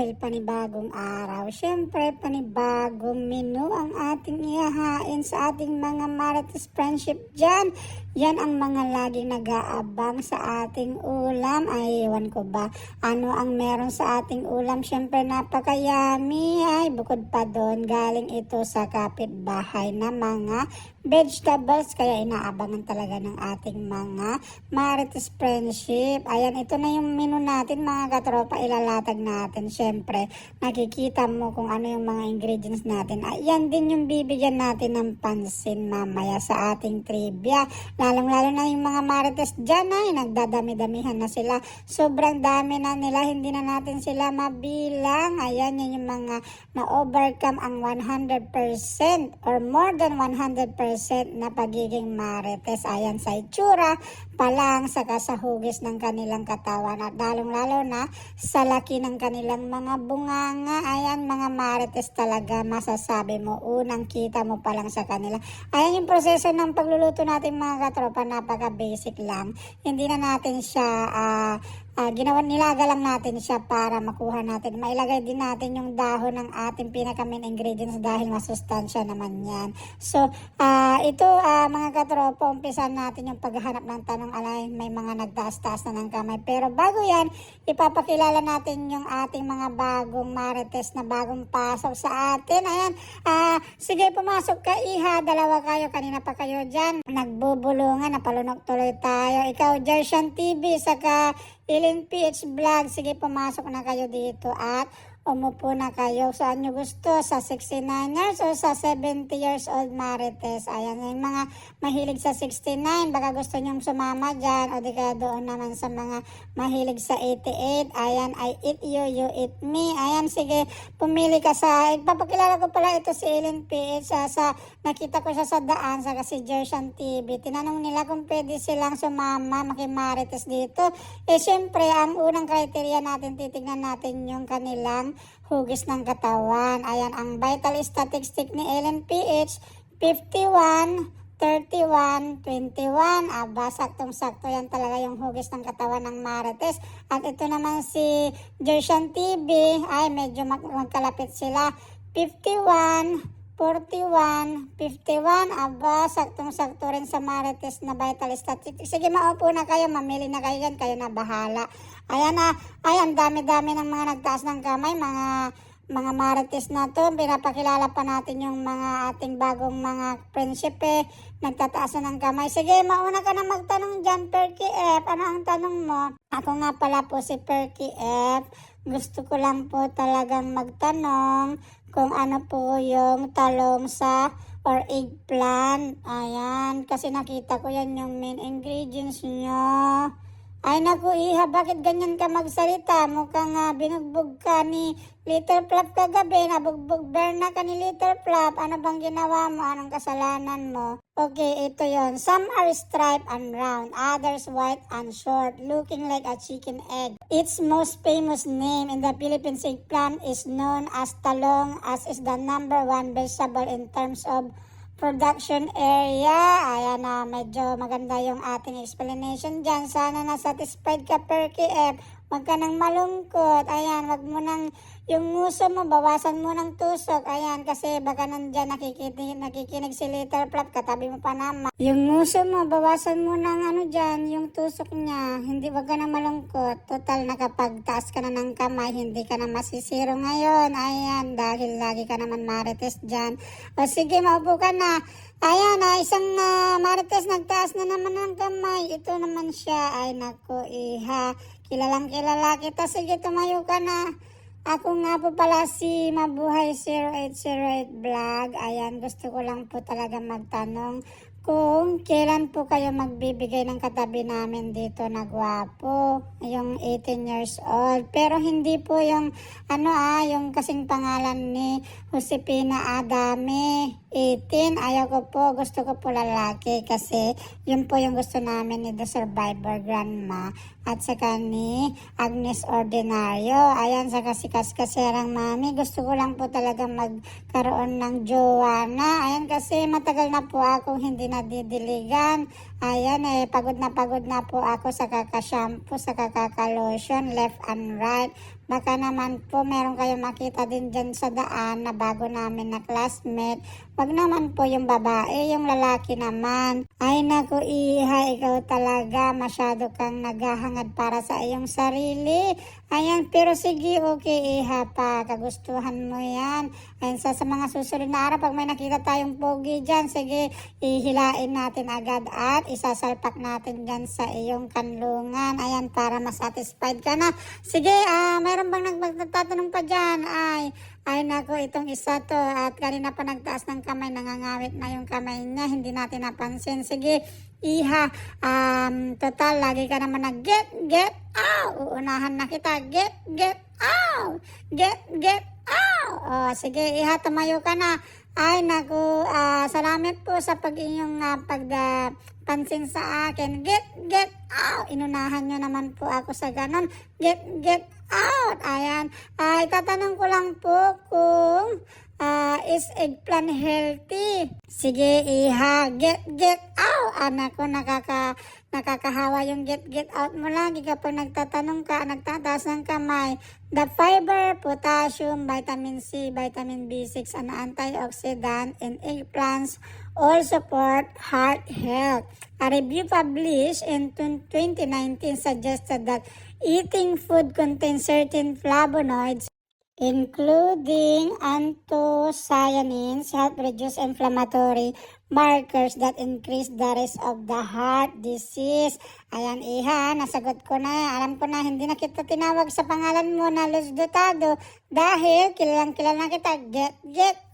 dahil panibagong araw. Siyempre, panibagong menu ang ating ihahain sa ating mga Marites Friendship dyan. Yan ang mga laging nag-aabang sa ating ulam. Ay, ewan ko ba, ano ang meron sa ating ulam? Siyempre, napakayami. Ay, bukod pa doon, galing ito sa kapitbahay na mga vegetables. Kaya inaabangan talaga ng ating mga Marites Friendship. Ayan, ito na yung menu natin mga katropa, ilalatag natin. Siyempre, nakikita mo kung ano yung mga ingredients natin. Ayan din yung bibigyan natin ng pansin mamaya sa ating trivia. Lalong-lalo na yung mga Marites dyan ay nagdadami-damihan na sila. Sobrang dami na nila, hindi na natin sila mabilang. Ayan, yan yung mga na-overcome ang 100% or more than 100% na pagiging Marites. Ayan, sa itsura pa lang, saka sa hugis ng kanilang katawan at lalong-lalo na sa laki ng kanilang mga bunganga. Ayan, mga Marites talaga, masasabi mo, unang kita mo pa lang sa kanila. Ayan yung proseso ng pagluluto natin mga katropa, napaka-basic lang. Hindi na natin siya nilaga lang natin siya para makuha natin. Mailagay din natin yung dahon ng ating pinaka-main ingredients dahil masustansya naman yan. So, ito mga katropa, umpisan natin yung paghahanap ng tanong. Alay, may mga nagtaas-taas na ng kamay. Pero bago yan, ipapakilala natin yung ating mga bagong Marites na bagong pasok sa atin. Ayan, sige pumasok ka iha, dalawa kayo, kanina pa kayo dyan. Nagbubulungan, napalunok tuloy tayo. Ikaw, Jershan TV, saka Ellen PH Vlog, sige pumasok na kayo dito at umupo na kayo. Saan nyo gusto? Sa 69ers o sa 70 years old Marites? Ayan, yung mga mahilig sa 69, baka gusto nyong sumama dyan. O di kaya doon naman sa mga mahilig sa 88. Ayan, I eat you, you eat me. Ayan, sige, pumili ka sa... Ipapakilala ko pala ito si Ellen PH. Nakita ko siya sa daan, saka si Jershan TV. Tinanong nila kung pwede silang sumama, makimarites dito. Eh, syempre, ang unang criteria natin, titignan natin yung kanilang hugis ng katawan. Ayan, ang vital statistic ni Ellen PH, 51, 31, 21. Aba, saktong-sakto yan talaga yung hugis ng katawan ng Marites. At ito naman si Jershan TV, ay medyo magkalapit sila. 51, 41, 51. Aba, saktong-sakto rin sa Marites na vital statistics. Sige, maupo na kayo, mamili na kayo yan, kayo na bahala. Ayan na, ayan, dami-dami ng mga nagtaas ng kamay, mga Marites na to. Pinapakilala pa natin yung mga ating bagong mga friendship nagtataas na ng kamay. Sige, mauna ka na magtanong dyan, Perky F. Ano ang tanong mo? Ako nga pala po si Perky F. Gusto ko lang po talagang magtanong kung ano po yung talong sa or eggplant. Ayan, kasi nakita ko yan yung main ingredients nyo. Ay naku iha, bakit ganyan ka magsalita? Mukhang binugbog ka ni Little Flop kagabi. Nabugbog Berna ka ni Little Flop. Ano bang ginawa mo? Anong kasalanan mo? Okay, ito yon. Some are striped and round, others white and short, looking like a chicken egg. Its most famous name in the Philippines, eggplant is known as talong, as is the #1 vegetable in terms of production area. Ayan na, medyo maganda yung ating explanation dyan. Sana na-satisfied ka, Perky F. Huwag ka nang malungkot. Ayan, wag mo nang yung nguso mo, bawasan mo ng tusok. Ayan, kasi baka nandyan nakikinig si Little Flop, katabi mo pa naman. Yung nguso mo, bawasan mo ng dyan, yung tusok niya. Hindi, wag ka nang malungkot. Total, nakapagtaas ka na ng kamay, hindi ka na masisiro ngayon. Ayan, dahil lagi ka naman Marites dyan. O sige, maupo ka na. Ayan, isang Marites nagtaas na naman ng kamay. Ito naman siya. Ay, naku, iha. Kilalang kilala kita. Sige, tumayo ka na. Ako nga po pala si Mabuhay 0808 Vlog. Ayan, gusto ko lang po talaga magtanong kung kailan po kayo magbibigay ng katabi namin dito na gwapo, yung 18 years old. Pero hindi po yung yung kasing pangalan ni Josepina Adame. 18. Ayaw ko po, gusto ko po lalaki kasi yun po yung gusto namin ni The Survivor Grandma at saka ni Agnes Ordinario. Ayan, saka si Kaserang Mami. Gusto ko lang po talaga magkaroon ng jowa na. Ayan, kasi matagal na po akong hindi nadidiligan. Ayan, pagod na po ako sa kaka-shampoo, sa kaka-lotion, left and right. Baka naman po meron kayong makita din dyan sa daan na bago namin na classmate. Wag naman po yung babae, yung lalaki naman. Ay naku iha, ikaw talaga masyado kang naghahangad para sa iyong sarili. Ayan, pero sige, okay iha pa, kagustuhan mo yan. Ayan, sa mga susunod na araw, pag may nakita tayong pogi dyan, sige, ihilain natin agad at isasalpak natin dyan sa iyong kanlungan. Ayan, para masatisfied ka na. Sige, meron bang nagtatanong pa dyan? Ay nako, itong isa to at kanina pa nagtaas ng kamay, nangangawit na yung kamay niya, hindi natin napansin. Sige, iha, total, lagi ka naman na get out. Uunahan na kita, get out. Get out. O, sige, iha, tumayo ka na. Ay naku, salamat po sa inyong pagpansin sa akin. Get out. Inunahan nyo naman po ako sa ganon. Get out. Ayan. Itatanong ko lang po kung is eggplant healthy? Sige, iha. Get out. Anak ko, nakakahawa yung get out mo lagi kapag nagtatanong ka, nagtataas ng kamay. The fiber, potassium, vitamin C, vitamin B6, and antioxidant in eggplants all support heart health. A review published in 2019 suggested that eating food contains certain flavonoids including anthocyanins help reduce inflammatory markers that increase the risk of the heart disease. Ayan iha, nasagot ko na. Alam ko na hindi na kita tinawag sa pangalan mo na Luz Dotado dahil kilalang na kita. Get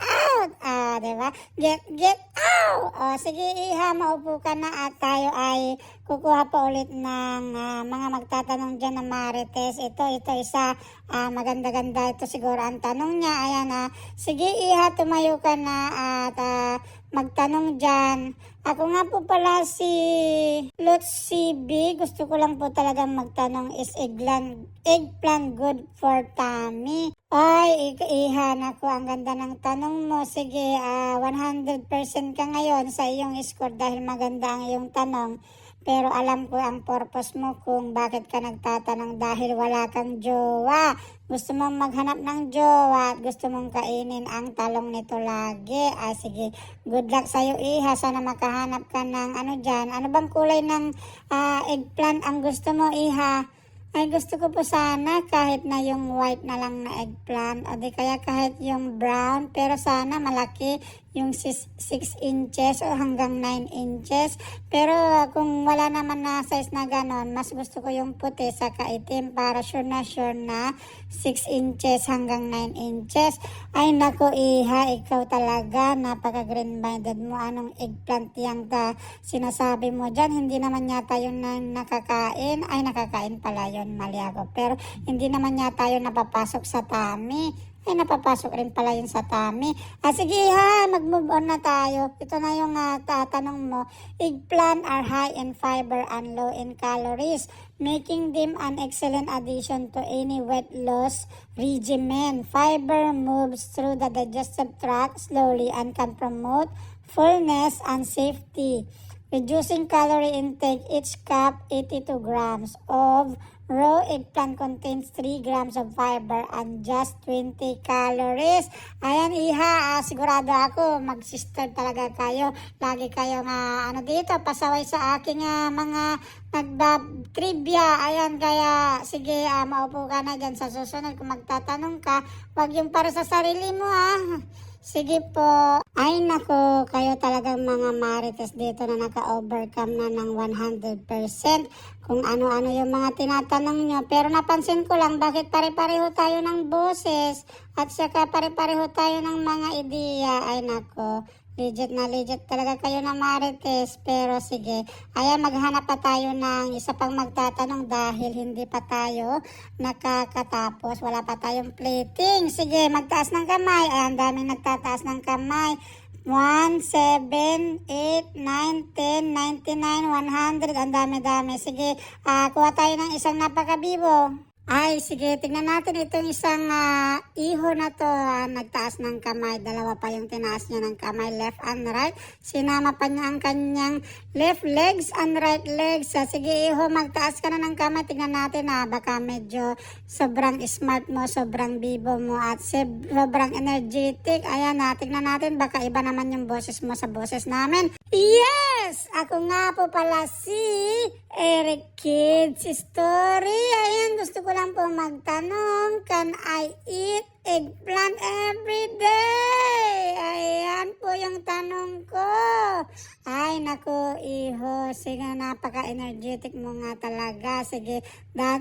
out. Diba? Get out. Sige iha, maupo ka na at tayo ay kukuha pa ulit ng mga magtatanong dyan na Marites. Ito isa maganda-ganda ito siguro ang tanong niya. Ayan sige iha, tumayo ka na at magtanong dyan. Ako nga po pala si Lutz CB. Gusto ko lang po talagang magtanong, is eggplant good for tummy? Ay, ihan ako. Ang ganda ng tanong mo. Sige, 100% ka ngayon sa iyong score dahil maganda ang iyong tanong. Pero alam ko ang purpose mo kung bakit ka nagtatanong dahil wala kang jowa. Gusto mong maghanap ng jowa at gusto mong kainin ang talong nito lagi. Sige, good luck sa'yo iha. Sana makahanap ka ng dyan. Ano bang kulay ng eggplant ang gusto mo iha? Ay gusto ko po sana kahit na yung white na lang na eggplant o di kaya kahit yung brown, pero sana malaki yung 6 inches o hanggang 9 inches. Pero kung wala naman na size na ganon, mas gusto ko yung puti sa kaitim para sure na 6 inches hanggang 9 inches. Ay nako iha, ikaw talaga napaka green minded mo. Anong eggplant yung sinasabi mo dyan? Hindi naman yata yun na nakakain. Ay nakakain pala yun, mali ako. Pero hindi naman yata yun napapasok sa tummy. Ay, napapasok rin pala yun sa tummy. Sige ha, mag-move on na tayo. Ito na yung tatanong mo. Eggplant are high in fiber and low in calories, making them an excellent addition to any weight loss regimen. Fiber moves through the digestive tract slowly and can promote fullness and safety. Reducing calorie intake, each cup 82 grams of raw eggplant contains 3 grams of fiber and just 20 calories. Ayan iha, sigurado ako mag-sister talaga kayo. Lagi kayo dito, pasaway sa aking mga nagba-trivia. Ayan, kaya sige, maupo ka na dyan sa susunod. Kung magtatanong ka, wag yung para sa sarili mo Sige po. Ay nako, kayo talagang mga Marites dito na naka-overcome na ng 100% kung ano-ano yung mga tinatanong nyo. Pero napansin ko lang bakit pare-pareho tayo ng boses at saka pare-pareho tayo ng mga ideya. Ay nako, legit na legit talaga kayo na Marites. Pero sige, ayan, maghanap pa tayo ng isa pang magtatanong dahil hindi pa tayo nakakatapos. Wala pa tayong plating. Sige, magtaas ng kamay. Ayan, daming nagtataas ng kamay. 1, 7, 8, 9, 10, 99, 100. Ang dami-dami. Sige, kuha tayo ng isang napakabibo. Ay, sige, tingnan natin itong isang iho na to. Nagtaas ng kamay. Dalawa pa yung tinaas niya ng kamay, left and right. Sinama pa niya ang kanyang left legs and right legs. Sige, iho, magtaas ka na ng kamay. Tingnan natin baka medyo sobrang smart mo, sobrang bibo mo, at sobrang energetic. Ayan, tingnan natin. Baka iba naman yung boses mo sa boses namin. Yes! Ako nga po pala si Eric Kids Story. Ayan, gusto ko lang po magtanong, can I eat eggplant every day? Ayan po yung tanong ko. Ay, naku, iho. Sige, napaka-energetic mo nga talaga. Sige,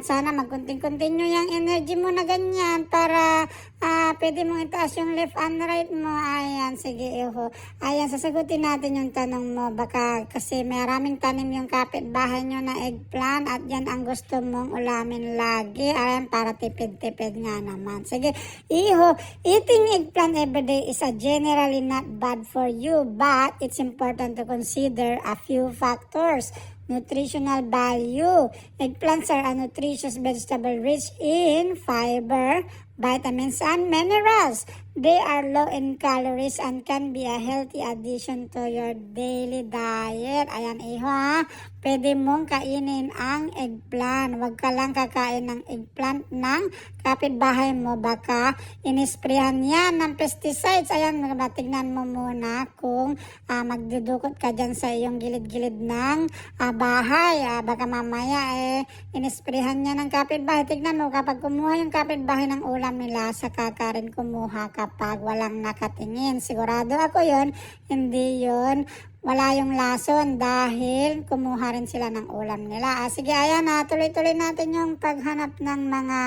sana mag-continue yung energy mo na ganyan para pwede mong itaas yung left and right mo. Ayan, sige, iho. Ayan, sasagutin natin yung tanong mo. Baka kasi maraming tanim yung kapitbahay nyo na eggplant at yan ang gusto mong ulamin lagi. Ayan, para tipid-tipid nga naman. Sige, iho, eating eggplant every day is generally not bad for you, but it's important to consider a few factors. Nutritional value. Eggplants are a nutritious vegetable rich in fiber, vitamins, and minerals. They are low in calories and can be a healthy addition to your daily diet. Ayan, iho, pwede mong kainin ang eggplant. Huwag ka lang kakain ng eggplant ng kapitbahay mo. Baka inisprehan yan ng pesticides. Ayan, tignan mo muna kung magdudukot ka dyan sa iyong gilid-gilid ng bahay. Baka mamaya inisprehan niya ng kapitbahay. Tignan mo, kapag kumuha yung kapitbahay ng ulam nila, saka ka rin kumuha kapag walang nakatingin. Sigurado ako yon, hindi yon wala yung lason dahil kumuha rin sila ng ulam nila. Sige, ayan tuloy-tuloy natin yung paghanap ng mga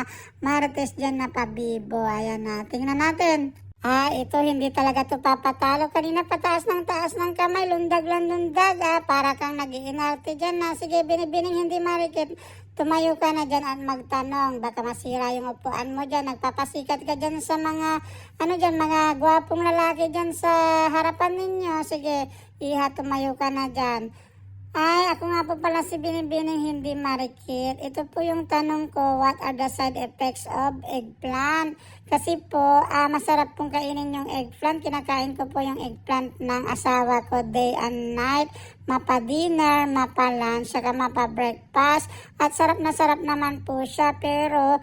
marites dyan na pabibo. Ayan tingnan natin. Ito hindi talaga to papatalo. Kanina taas ng kamay, lundag lang lundag. Para kang nag-iinarte dyan sige, binibining hindi marikit. Tumayo ka na dyan at magtanong. Baka masira yung upuan mo dyan. Nagpapasikat ka dyan sa mga, mga gwapong lalaki dyan sa harapan ninyo. Sige, iha, tumayo ka na dyan. Ay, ako nga po pala si Binibining hindi marikit. Ito po yung tanong ko, what are the side effects of eggplant? Kasi po, masarap pong kainin yung eggplant. Kinakain ko po yung eggplant ng asawa ko day and night. Mapa-dinner, mapa-lunch, saka mapa-breakfast. At sarap naman po siya. Pero,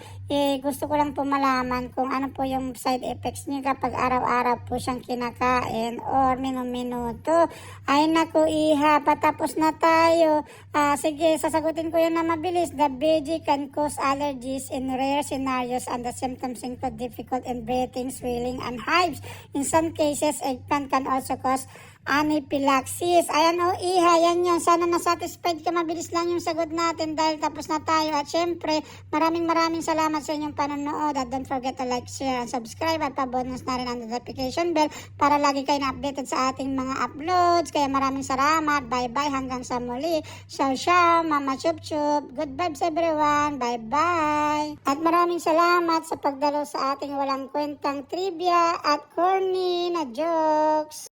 gusto ko lang po malaman kung ano po yung side effects niya kapag araw-araw po siyang kinakain or minuto. Ay naku, iha, patapos na tayo. Sige, sasagutin ko yun na mabilis. The veggie can cause allergies in rare scenarios and the symptoms include difficult in breathing, swelling, and hives. In some cases, eggplant can also cause anaphylaxis. Ayan iha, yan yun. Sana na-satisfied ka. Mabilis lang yung sagot natin dahil tapos na tayo. At syempre, maraming salamat sa inyong panonood. At don't forget to like, share, and subscribe. At pa-bonus na rin ang notification bell para lagi kayo na-updated sa ating mga uploads. Kaya maraming salamat. Bye-bye. Hanggang sa muli. Ciao, Mama Chup Chup. Good vibes everyone. Bye-bye. At maraming salamat sa pagdalo sa ating walang kwentang trivia at corny na jokes.